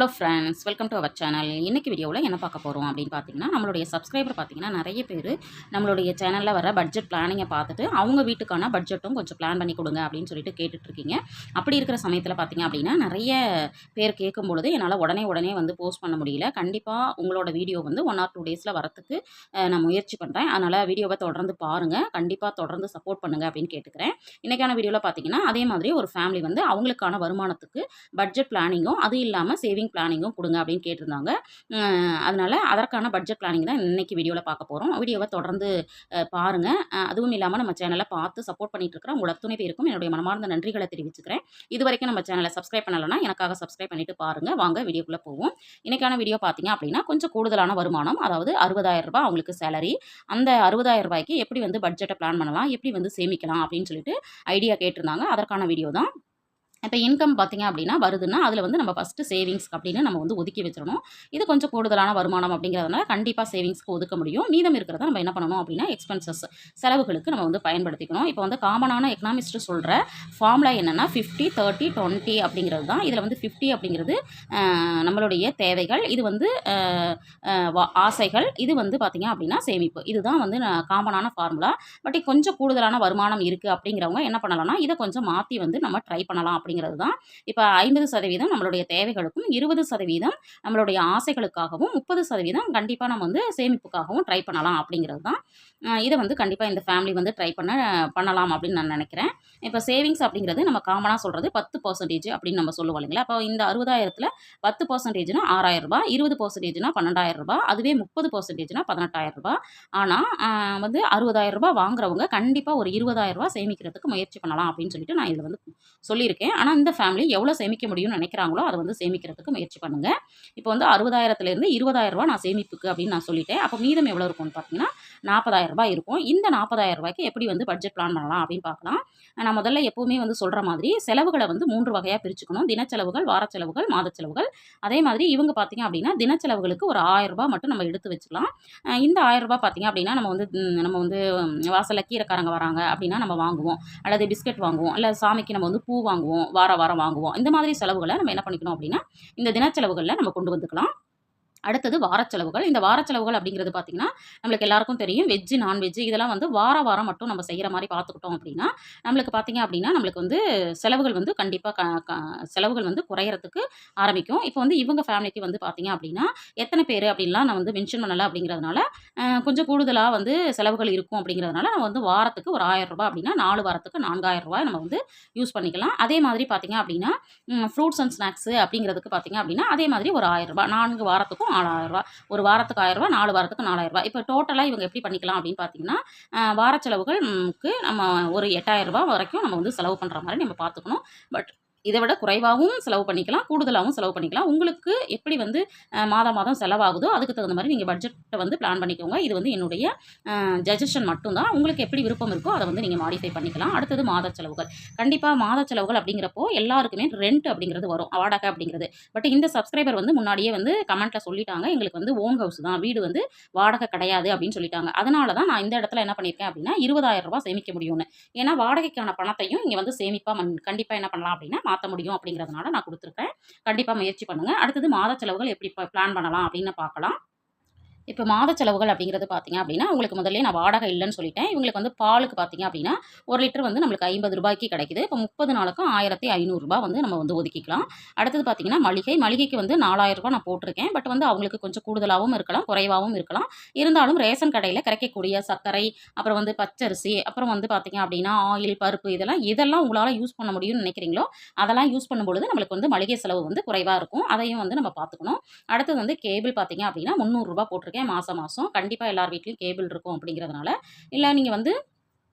Hello friends, welcome to our channel. இன்றைக்கி வீடியோவில் என்ன பார்க்க போகிறோம் அப்படின்னு பார்த்தீங்கன்னா, நம்மளுடைய சப்ஸ்கிரைபர் பார்த்தீங்கன்னா நிறைய பேர் நம்மளுடைய சேனலில் வர பட்ஜெட் பிளானிங்கை பார்த்துட்டு அவங்க வீட்டுக்கான பட்ஜெட்டும் கொஞ்சம் பிளான் பண்ணி கொடுங்க அப்படின்னு சொல்லிட்டு கேட்டுட்ருக்கீங்க. அப்படி இருக்கிற சமயத்தில் பார்த்தீங்க அப்படின்னா நிறைய பேர் கேட்கும் பொழுது என்னால் உடனே வந்து போஸ்ட் பண்ண முடியல. கண்டிப்பாக உங்களோட வீடியோ வந்து 1 or 2 டேஸில் வரத்துக்கு நான் முயற்சி பண்ணுறேன். அதனால் வீடியோவை தொடர்ந்து பாருங்கள், கண்டிப்பாக தொடர்ந்து சப்போர்ட் பண்ணுங்கள் அப்படின்னு கேட்டுக்கிறேன். இன்றைக்கான வீடியோவில் பார்த்தீங்கன்னா அதே மாதிரி ஒரு ஃபேமிலி வந்து அவங்களுக்கான வருமானத்துக்கு பட்ஜெட் பிளானிங்கும் அது இல்லாமல் சேவிங் பிளானிங்கும் கொடுங்க அப்படின்னு கேட்டிருந்தாங்க. அதனால் அதற்கான பட்ஜெட் பிளானிங் தான் இன்னைக்கு வீடியோவில் பார்க்க போகிறோம். வீடியோவை தொடர்ந்து பாருங்கள். அதுவும் இல்லாமல் நம்ம சேனலை பார்த்து சப்போர்ட் பண்ணிட்டு இருக்கிற உங்கள் அத்தனை பேருக்கும் என்னுடைய மனமார்ந்த நன்றிகளை தெரிவிச்சுக்கிறேன். இது வரைக்கும் நம்ம சேனலை சப்ஸ்கிரைப் பண்ணலைன்னா எனக்காக சப்ஸ்கிரைப் பண்ணிட்டு பாருங்கள். வாங்க வீடியோக்குள்ளே போவோம். இன்னைக்கான வீடியோ பார்த்தீங்க அப்படின்னா கொஞ்சம் கூடுதலான வருமானம், அதாவது 60,000 ரூபாய் அவங்களுக்கு சேலரி. அந்த 60,000 ரூபாய்க்கு எப்படி வந்து பட்ஜெட்டை பிளான் பண்ணலாம், எப்படி வந்து சேமிக்கலாம் அப்படின்னு சொல்லிட்டு ஐடியா கேட்டிருந்தாங்க. அதற்கான வீடியோ தான். இப்போ இன்கம் பார்த்தீங்க அப்படின்னா வருதுன்னா அதில் வந்து நம்ம ஃபஸ்ட்டு சேவிங்ஸ் அப்படின்னு நம்ம வந்து ஒதுக்கி வச்சிடணும். இது கொஞ்சம் கூடுதலான வருமானம் அப்படிங்கிறதுனால கண்டிப்பாக சேவிங்ஸ்க்கு ஒதுக்க முடியும். மீதம் இருக்கிறத நம்ம என்ன பண்ணணும் அப்படின்னா எக்ஸ்பென்சஸ், செலவுகளுக்கு நம்ம வந்து பயன்படுத்திக்கணும். இப்போ வந்து காமனான எக்கனாமிஸ்ட் சொல்கிற ஃபார்முலா என்னென்னா 50 30 20 அப்படிங்கிறது தான். இதில் வந்து 50 அப்படிங்கிறது நம்மளுடைய தேவைகள், இது வந்து ஆசைகள், இது வந்து பார்த்திங்க அப்படின்னா சேமிப்பு. இதுதான் வந்து காமனான ஃபார்முலா. பட் கொஞ்சம் கூடுதலான வருமானம் இருக்குது அப்படிங்கிறவங்க என்ன பண்ணலாம்னா இதை கொஞ்சம் மாற்றி வந்து நம்ம ட்ரை பண்ணலாம் அப்படிங்கிறது தான். இப்போ 50% நம்மளுடைய தேவைகளுக்கும், 20% நம்மளுடைய ஆசைகளுக்காகவும், 30% கண்டிப்பாக நம்ம வந்து சேமிப்புக்காகவும் ட்ரை பண்ணலாம் அப்படிங்கிறது தான். இதை வந்து கண்டிப்பாக இந்த ஃபேமிலி வந்து ட்ரை பண்ணலாம் அப்படின்னு நான் நினைக்கிறேன். இப்போ சேவிங்ஸ் அப்படிங்கிறது நம்ம காமனாக சொல்கிறது 10% அப்படின்னு நம்ம சொல்லுவோம் இல்லைங்களா. அப்போ இந்த 60,000ல் 10%னா 6,000 ரூபாய், 20%னா 12,000 ரூபாய், அதுவே 30%னா 18,000 ரூபாய். ஆனால் வந்து 60,000 ரூபாய் வாங்குறவங்க கண்டிப்பாக ஒரு 20,000 ரூபாய் சேமிக்கிறதுக்கு முயற்சி பண்ணலாம் அப்படின்னு சொல்லிட்டு நான் இதில் வந்து சொல்லியிருக்கேன். ஆனால் இந்த ஃபேமிலி எவ்வளோ சேமிக்க முடியும்னு நினைக்கிறாங்களோ அதை வந்து சேமிக்கிறதுக்கு முயற்சி பண்ணுங்கள். இப்போ வந்து 60,000லேருந்து 20,000 ரூபாய் நான் சேமிப்புக்கு அப்படின்னு நான் சொல்லிட்டேன். அப்போ மீதம் எவ்வளோ இருக்கும்னு பார்த்தீங்கன்னா 40,000 ரூபாய் இருக்கும். இந்த 40,000 ரூபாய்க்கு எப்படி வந்து பட்ஜெட் பிளான் பண்ணலாம் அப்படின்னு பார்க்கலாம். நான் முதல்ல எப்போவுமே வந்து சொல்கிற மாதிரி செலவுகளை வந்து 3 வகையாக பிரிச்சுக்கணும். தினச்செலவுகள், வாரச்செலவுகள், மாதச்செலவுகள். அதே மாதிரி இவங்க பார்த்தீங்க அப்படின்னா தினச்செலவுகளுக்கு ஒரு 1,000 ரூபாய் மட்டும் நம்ம எடுத்து வச்சுக்கலாம். இந்த 1,000 ரூபாய் பார்த்தீங்க அப்படின்னா நம்ம வந்து வாசலில் கீரைக்காரங்க வராங்க அப்படின்னா நம்ம வாங்குவோம், அல்லது பிஸ்கட் வாங்குவோம், இல்லை சாமிக்கு நம்ம வந்து பூ வாங்குவோம், வாரம் வாங்குவோம். இந்த மாதிரி செலவுகளை நம்ம என்ன பண்ணிக்கணும் அப்படின்னா இந்த தினச்செலவுகளில் நம்ம கொண்டு வந்துக்கலாம். அடுத்தது வாரச்செலவுகள். இந்த வாரச்செலவுகள் அப்படிங்கிறது பார்த்திங்கன்னா நம்மளுக்கு எல்லாருக்கும் தெரியும், வெஜ்ஜு நான்வெஜ்ஜு இதெல்லாம் வந்து வாரம் மட்டும் நம்ம செய்கிற மாதிரி பார்த்துக்கிட்டோம் அப்படின்னா நம்மளுக்கு பார்த்திங்க அப்படின்னா நம்மளுக்கு வந்து செலவுகள் வந்து கண்டிப்பாக செலவுகள் வந்து குறையறதுக்கு ஆரம்பிக்கும். இப்போ வந்து இவங்க ஃபேமிலிக்கு வந்து பார்த்திங்க அப்படின்னா எத்தனை பேர் அப்படின்லாம் நான் வந்து மென்ஷன் பண்ணலை அப்படிங்கிறதுனால கொஞ்சம் கூடுதலாக வந்து செலவுகள் இருக்கும் அப்படிங்கிறதுனால நம்ம வந்து வாரத்துக்கு ஒரு 1,000 ரூபாய் அப்படின்னா 4 வாரத்துக்கு 4,000 ரூபாய் நம்ம வந்து யூஸ் பண்ணிக்கலாம். அதே மாதிரி பார்த்திங்க அப்படின்னா ஃப்ரூட்ஸ் அண்ட் ஸ்நாக்ஸு அப்படிங்கிறதுக்கு பார்த்திங்க அப்படின்னா அதே மாதிரி ஒரு 1,000 ரூபாய் 4 வாரத்துக்கும் 4,000 ரூபாய், ஒரு வாரத்துக்கு 1,000 ரூபாய், 4 வாரத்துக்கு 4,000 ரூபாய். இப்போ டோட்டலாக இவங்க எப்படி பண்ணிக்கலாம் அப்படின்னு பார்த்தீங்கன்னா வார செலவுகளுக்கு நம்ம ஒரு 8,000 ரூபாய் வரைக்கும் நம்ம வந்து செலவு பண்ணுற மாதிரி நம்ம பார்த்துக்கணும். பட் இதை விட குறைவாகவும் செலவு பண்ணிக்கலாம், கூடுதலாகவும் செலவு பண்ணிக்கலாம். உங்களுக்கு எப்படி வந்து மாதம் செலவாகுதோ அதுக்கு தகுந்த மாதிரி நீங்கள் பட்ஜெட்டை வந்து பிளான் பண்ணிக்கோங்க. இது வந்து என்னுடைய சஜஷன் மட்டும்தான். உங்களுக்கு எப்படி விருப்பம் இருக்கோ அதை வந்து நீங்கள் மாடிஃபை பண்ணிக்கலாம். அடுத்தது மாத செலவுகள். கண்டிப்பாக மாத செலவுகள் அப்படிங்கிறப்போ எல்லாருக்குமே ரெண்ட் அப்படிங்கிறது வரும், வாடகை அப்படிங்கிறது. பட் இந்த சப்ஸ்கிரைபர் வந்து முன்னாடியே வந்து கமெண்ட்டில் சொல்லிட்டாங்க, எங்களுக்கு வந்து ஓன் ஹவுஸ் தான், வீடு வந்து வாடகை கிடையாது அப்படின்னு சொல்லிட்டாங்க. அதனால தான் நான் இந்த இடத்துல என்ன பண்ணியிருக்கேன் அப்படின்னா 20,000 ரூபாய் சேமிக்க முடியும்னு. ஏன்னா வாடகைக்கான பணத்தையும் இங்கே வந்து சேமிப்பாக கண்டிப்பாக என்ன பண்ணலாம் அப்படின்னா மாற்ற முடியும் அப்படிங்கிறதுனால நான் கொடுத்துருக்கேன். கண்டிப்பாக முயற்சி பண்ணுங்கள். அடுத்தது மாத செலவுகள் எப்படி பிளான் பண்ணலாம் அப்படின்னு பார்க்கலாம். இப்போ மாத செலவுகள் அப்படிங்கிறது பார்த்தீங்க அப்படின்னா உங்களுக்கு முதல்ல நான் வாடகை இல்லைன்னு சொல்லிட்டேன். இவங்களுக்கு வந்து பாலுக்கு பார்த்தீங்க அப்படின்னா 1 லிட்டர் வந்து நம்மளுக்கு 50 ரூபாய்க்கு கிடைக்குது. இப்போ 30 நாளுக்கும் 1,500 ரூபாய் வந்து நம்ம வந்து ஒதுக்கிக்கலாம். அடுத்தது பார்த்தீங்கன்னா மளிகைக்கு வந்து 4,000 ரூபாய் நான் போட்டிருக்கேன். பட் வந்து அவங்களுக்கு கொஞ்சம் கூடுதலாகவும் இருக்கலாம், குறைவாகவும் இருக்கலாம். இருந்தாலும் ரேஷன் கடையில் கிடைக்கக்கூடிய சர்க்கரை, அப்புறம் வந்து பச்சரிசி, அப்புறம் வந்து பார்த்தீங்க அப்படின்னா ஆயில், பருப்பு இதெல்லாம் உங்களால் யூஸ் பண்ண முடியும்னு நினைக்கிறீங்களோ அதெல்லாம் யூஸ் பண்ணும்பொழுது நம்மளுக்கு வந்து மளிகை செலவு வந்து குறைவாக இருக்கும். அதையும் வந்து நம்ம பார்த்துக்கணும். அடுத்தது வந்து கேபிள் பார்த்தீங்க அப்படின்னா 300 ரூபாய் போட்டிருக்கேன் மாதம். கண்டிப்பாக எல்லார் வீட்லையும் கேபிள் இருக்கும் அப்படிங்கிறதுனால. இல்லை நீங்கள் வந்து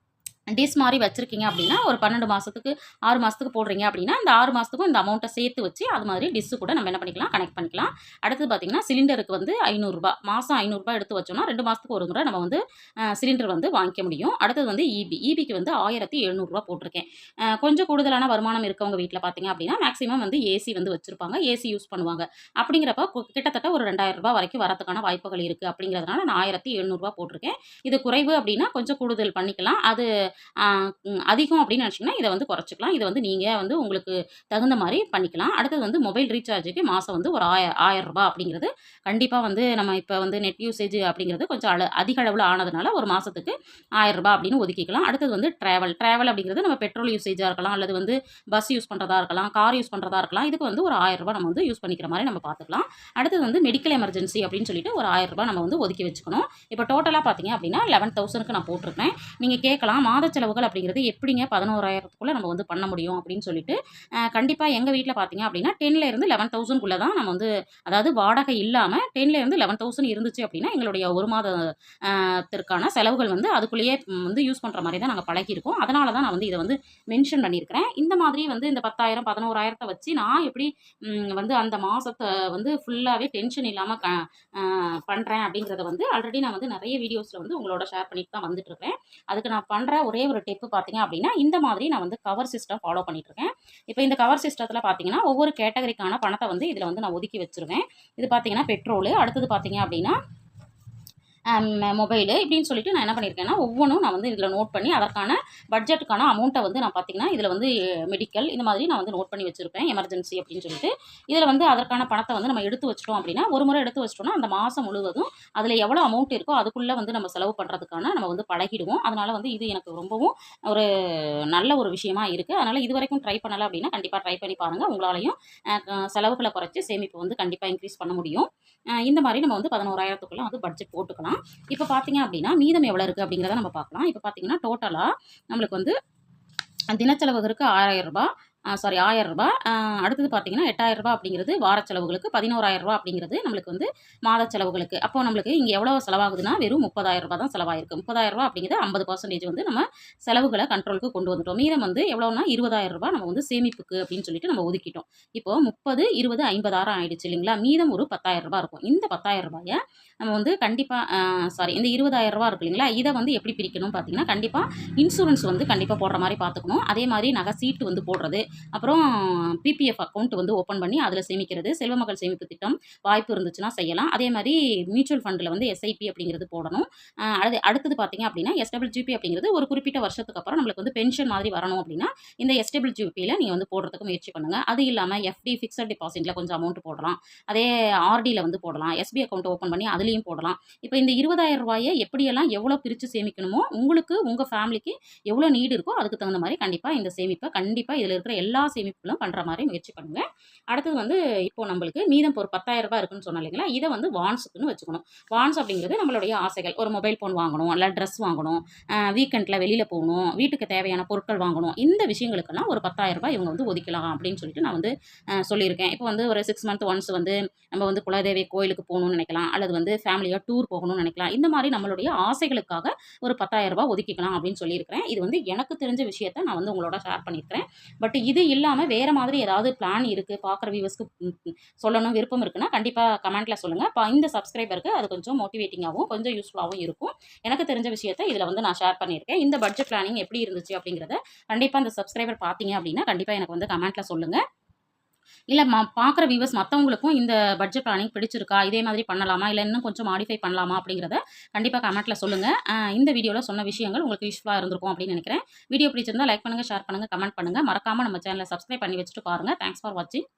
டிஸ் மாதிரி வச்சுருக்கீங்க அப்படின்னா ஒரு 12 மாதத்துக்கு 6 மாதத்துக்கு போடுறீங்க அப்படின்னா இந்த 6 மாதத்துக்கும் இந்த அமௌண்ட்டை சேர்த்து வச்சு அது மாதிரி டிஸ்ஸு கூட நம்ம என்ன பண்ணிக்கலாம், கனெக்ட் பண்ணிக்கலாம். அடுத்தது பார்த்திங்கன்னா சிலிண்டருக்கு வந்து 500 ரூபாய் மாதம் 500 ரூபாய் எடுத்து வச்சோம்னா 2 மாதத்துக்கு ஒரு முறை நம்ம வந்து சிலிண்டர் வந்து வாங்கிக்க முடியும். அடுத்தது வந்து ஈபிக்கு வந்து 1,700 ரூபாய் போட்டிருக்கேன். கொஞ்சம் கூடுதலான வருமானம் இருக்கவங்க வீட்டில் பார்த்திங்க அப்படின்னா மேக்ஸிமம் வந்து ஏசி வந்து வச்சுருப்பாங்க, ஏசி யூஸ் பண்ணுவாங்க. அப்படிங்கிறப்ப கிட்டத்தட்ட ஒரு 2,000 ரூபாய் வரைக்கும் வரதுக்கான வாய்ப்புகள் இருக்குது. அப்படிங்கிறதுனால நான் 1,700 ரூபாய் போட்டிருக்கேன். இது குறைவு அப்படின்னா கொஞ்சம் கூடுதல் பண்ணிக்கலாம். அது அதிகம் அப்படின்னு நினச்சிங்கன்னா இதை வந்து குறைச்சிக்கலாம். இதை வந்து நீங்கள் வந்து உங்களுக்கு தகுந்த மாதிரி பண்ணிக்கலாம். அடுத்தது வந்து மொபைல் ரீசார்ஜுக்கு மாதம் வந்து ஒரு ரூ. 1000 அப்படிங்கிறது கண்டிப்பாக வந்து நம்ம இப்போ வந்து நெட் யூசேஜ் அப்படிங்கிறது கொஞ்சம் அதிக அளவில் ஆனதுனால ஒரு மாதத்துக்கு ரூ. 1000 அப்படின்னு ஒதுக்கிக்கலாம். அடுத்தது வந்து ட்ராவல் அப்படிங்கிறது நம்ம பெட்ரோல் யூசேஜாக இருக்கலாம், அல்லது வந்து பஸ் யூஸ் பண்ணுறதா இருக்கலாம், கார் யூஸ் பண்ணுறதா இருக்கலாம். இதுக்கு வந்து ஒரு ரூ. 1000 நம்ம வந்து யூஸ் பண்ணிக்கிற மாதிரி நம்ம பார்த்துக்கலாம். அடுத்தது வந்து மெடிக்கல் எமர்ஜென்சி அப்படின்னு சொல்லிட்டு ஒரு ரூ. 1000 நம்ம வந்து ஒதுக்கி வச்சுக்கணும். இப்போ டோட்டலாக பார்த்தீங்க அப்படின்னா 11,000க்கு நான் போட்டிருக்கேன். நீங்கள் கேட்கலாம் மாத செலவுகள் அப்படிங்கிறது எப்படிங்க 11,000க்குள்ளே நம்ம வந்து பண்ண முடியும் அப்படின்னு சொல்லிட்டு, கண்டிப்பாக எங்கள் வீட்டில் பார்த்தீங்க அப்படின்னா 10லேருந்து 11,000க்குள்ளே தான் நம்ம வந்து, அதாவது வாடகை இல்லாமல் 10லேருந்து 11,000 இருந்துச்சு அப்படின்னா எங்களுடைய ஒரு மாதத்திற்கான செலவுகள் வந்து அதுக்குள்ளேயே வந்து யூஸ் பண்ணுற மாதிரி தான் நாங்கள் பழகியிருக்கோம். அதனால தான் நான் வந்து இதை வந்து மென்ஷன் பண்ணியிருக்கிறேன். இந்த மாதிரி வந்து இந்த 10,000 11,000 வச்சு நான் எப்படி வந்து அந்த மாதத்தை வந்து ஃபுல்லாகவே டென்ஷன் இல்லாமல் பண்ணுறேன் அப்படிங்கிறத வந்து ஆல்ரெடி நான் வந்து நிறைய வீடியோஸில் வந்து உங்களோட ஷேர் பண்ணிட்டு தான் வந்துட்டுருக்கேன். அதுக்கு நான் பண்ணுற ஒரே ஒரு டிப்பு பார்த்தீங்க அப்படின்னா, இந்த மாதிரி நான் வந்து கவர் சிஸ்டம் ஃபாலோ பண்ணிட்டுருக்கேன். இப்போ இந்த கவர் சிஸ்டத்தில் பார்த்தீங்கன்னா ஒவ்வொரு கேட்டகரிக்கான பணத்தை வந்து இதில் வந்து நான் ஒதுக்கி வச்சுருவேன். இது பார்த்தீங்கன்னா பெட்ரோலு, அடுத்தது பார்த்தீங்க அப்படின்னா மொபைலு இப்படின்னு சொல்லிட்டு நான் என்ன பண்ணியிருக்கேன்னா, ஒவ்வொன்றும் நான் வந்து இதில் நோட் பண்ணி அதற்கான பட்ஜெட்டுக்கான அமௌண்ட்டை வந்து நான் பார்த்தீங்கன்னா, இதில் வந்து மெடிக்கல் இந்த மாதிரி நான் வந்து நோட் பண்ணி வச்சுருப்பேன். எமர்ஜென்சி அப்படின்னு சொல்லிட்டு. இதில் வந்து அதற்கான பணத்தை வந்து நம்ம எடுத்து வச்சுட்டோம் அப்படின்னா, ஒரு முறை எடுத்து வச்சிட்டோம்னா அந்த மாதம் முழுவதும் அதில் எவ்வளோ அமௌண்ட் இருக்கோ அதுக்குள்ளே வந்து நம்ம செலவு பண்ணுறதுக்கான நம்ம வந்து பழகிடுவோம். அதனால் வந்து இது எனக்கு ரொம்பவும் ஒரு நல்ல ஒரு விஷயமா இருக்குது. அதனால் இது வரைக்கும் ட்ரை பண்ணலை அப்படின்னா கண்டிப்பாக ட்ரை பண்ணி பாருங்கள். உங்களாலையும் செலவுகளை குறைச்சி சேமிப்பு வந்து கண்டிப்பாக இன்க்ரீஸ் பண்ண முடியும். இந்த மாதிரி நம்ம வந்து 11,000க்குள்ளே வந்து பட்ஜெட் போட்டுக்கலாம். இப்போ பார்த்தீங்க அப்படின்னா மீதம் எவ்வளோ இருக்குது அப்படிங்கிறத நம்ம பார்க்கலாம். இப்போ பார்த்தீங்கன்னா டோட்டலாக நம்மளுக்கு வந்து தினச்செலவுகளுக்கு ரூ. 1000 அடுத்தது பார்த்தீங்கன்னா ரூ. 8,000 அப்படிங்கிறது வார செலவுகளுக்கு, ரூ. 11,000 அப்படிங்கிறது நம்மளுக்கு வந்து மாத செலவுகளுக்கு. அப்போ நம்மளுக்கு இங்கே எவ்வளோ செலவாகுதுன்னா வெறும் ரூ. 30,000 தான் செலவாயிருக்கு. ரூ. 30,000 அப்படிங்கிறது 50% வந்து நம்ம செலவுகளை கண்ட்ரோலுக்கு கொண்டு வந்துட்டோம். மீதம் வந்து எவ்வளோனா ரூ. 20,000 நம்ம வந்து சேமிப்புக்கு அப்படின்னு சொல்லிட்டு நம்ம ஒதுக்கிட்டோம். இப்போ 30, 20, 50,000 ஆயிடுச்சு இல்லைங்களா? மீதம் ஒரு ரூ. 10,000 இருக்கும். இந்த ரூ. 10,000 நம்ம வந்து கண்டிப்பாக இந்த ரூ. 20,000 இருக்கு இல்லைங்களா? இதை வந்து எப்படி பிரிக்கணும் பார்த்தீங்கன்னா, கண்டிப்பாக இன்சூரன்ஸ் வந்து கண்டிப்பாக போடுற மாதிரி பார்த்துக்கணும். அதே மாதிரி நகை சீட்டு வந்து போடுறது, அப்புறம் பிபிஎஃப் அக்கௌண்ட் வந்து ஓப்பன் பண்ணி அதில் சேமிக்கிறது, செல்வ மகள் சேமிப்பு திட்டம் வாய்ப்பு இருந்துச்சுன்னா செய்யலாம். அதே மாதிரி மியூச்சுவல் ஃபண்டில் வந்து எஸ்ஐபி அப்படிங்கிறது போடணும். அடுத்தது பார்த்தீங்க அப்படின்னா எஸ்டபிள்ஜிபி அப்படிங்கிறது ஒரு குறிப்பிட்ட வருஷத்துக்கு அப்புறம் நம்மளுக்கு வந்து பென்ஷன் மாதிரி வரணும் அப்படின்னா இந்த எஸ்டபிள்ஜிபியில் நீங்கள் வந்து போடுறதுக்கு முயற்சி பண்ணுங்கள். அது இல்லாமல் எஃப்டி ஃபிக்ஸட் டெபாசிட்டில் கொஞ்சம் அமௌண்ட் போடலாம். அதே ஆர்டியில் வந்து போடலாம். எஸ்பி அக்கௌண்ட் ஓப்பன் பண்ணி அதுலேயும் போடலாம். இப்போ இந்த 20,000 எப்படியெல்லாம் எவ்வளோ பிரித்து சேமிக்கணுமோ உங்களுக்கு உங்கள் ஃபேமிலிக்கு எவ்வளோ நீடு இருக்கோ அதுக்கு தகுந்த மாதிரி கண்டிப்பாக இந்த சேமிப்பை கண்டிப்பாக இதில் இருக்கிற எல்லா சேமிப்புகளும் பண்ணுற மாதிரி முயற்சி பண்ணுங்கள். அடுத்தது வந்து இப்போ நம்மளுக்கு மீதம் ஒரு ரூ. 10,000 இருக்குன்னு சொன்னோம் இல்லைங்களா? இதை வந்து வான்ஸுக்குன்னு வச்சுக்கணும். வான்ஸ் அப்படிங்கிறது நம்மளுடைய ஆசைகள். ஒரு மொபைல் ஃபோன் வாங்கணும், இல்லை ட்ரெஸ் வாங்கணும், வீக்கெண்டில் வெளியில் போகணும், வீட்டுக்கு தேவையான பொருட்கள் வாங்கணும். இந்த விஷயங்களுக்கெல்லாம் ஒரு ரூ. 10,000 இவங்க வந்து ஒதுக்கலாம் அப்படின்னு சொல்லிட்டு நான் வந்து சொல்லியிருக்கேன். இப்போ வந்து ஒரு 6 மந்த் ஒன்ஸ் வந்து நம்ம வந்து குலதெய்வ கோயிலுக்கு போகணும்னு நினைக்கலாம், அல்லது வந்து ஃபேமிலியாக டூர் போகணும்னு நினைக்கலாம். இந்த மாதிரி நம்மளுடைய ஆசைகளுக்காக ஒரு ரூ. 10,000 ஒதுக்கிக்கலாம் அப்படின்னு சொல்லியிருக்கிறேன். இது வந்து எனக்கு தெரிஞ்ச விஷயத்தை நான் வந்து உங்களோட ஷேர் பண்ணியிருக்கிறேன். பட் இது இல்லாமல் வேறு மாதிரி ஏதாவது பிளான் இருக்குது, பார்க்குற வியூவர்ஸ்க்கு சொல்லணும் விருப்பம் இருக்குன்னா கண்டிப்பாக கமெண்ட்டில் சொல்லுங்கள். இப்போ இந்த சப்ஸ்கிரைபருக்கு அது கொஞ்சம் மோட்டிவேட்டிங்காகவும் கொஞ்சம் யூஸ்ஃபுல்லாகவும் இருக்கும். எனக்கு தெரிஞ்ச விஷயத்தை இதில் வந்து நான் ஷேர் பண்ணியிருக்கேன். இந்த பட்ஜெட் பிளானிங் எப்படி இருந்துச்சு அப்படிங்கிறத கண்டிப்பாக இந்த சப்ஸ்கிரைபர் பார்த்தீங்க அப்படின்னா கண்டிப்பாக எனக்கு வந்து கமெண்ட்டில் சொல்லுங்கள். இல்லை பார்க்குற வியூவர்ஸ் மற்றவங்களுக்கும் இந்த பட்ஜெட் பிளானிங் பிடிச்சிருக்கா, இதே மாதிரி பண்ணலாமா, இல்லை இன்னும் கொஞ்சம் மாடிஃபை பண்ணலாமா அப்படிங்கிறத கண்டிப்பாக கமெண்ட்டில் சொல்லுங்கள். இந்த வீடியோவில் சொன்ன விஷயங்கள் உங்களுக்கு யூஸ்ஃபுல்லாக இருந்திருக்கும் அப்படின்னு நினைக்கிறேன். வீடியோ பிடிச்சிருந்தா லைக் பண்ணுங்கள், ஷேர் பண்ணுங்கள், கமெண்ட் பண்ணுங்கள். மறக்காமல் நம்ம சேனலை சப்ஸ்கிரைப் பண்ணி வச்சுட்டு பாருங்கள். தேங்க்ஸ் ஃபார் வாட்சிங்.